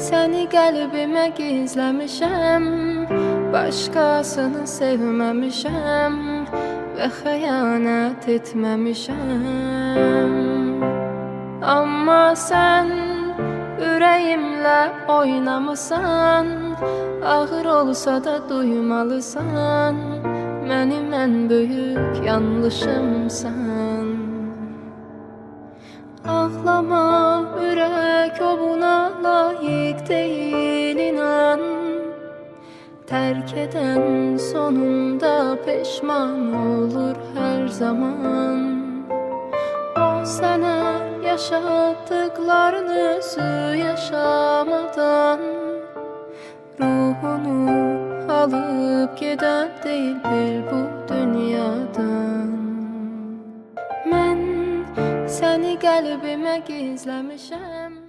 Səni qəlbimə gizləmişəm, başqasını sevməmişəm və xəyanət etməmişəm. Amma sən ürəyimlə oynamısan, ağır olsa da duymalısan, mənim ən böyük yanlışımsan. Ağlama, ürək o buna layiq deyil, inan. Tərk edən sonunda peşman olur hər zaman. O sənə yaşatdıqlarını özü yaşamadan, ruhunu alıp gedən deyil bil bu dünyadan. Mən səni qəlbimə gizləmişəm.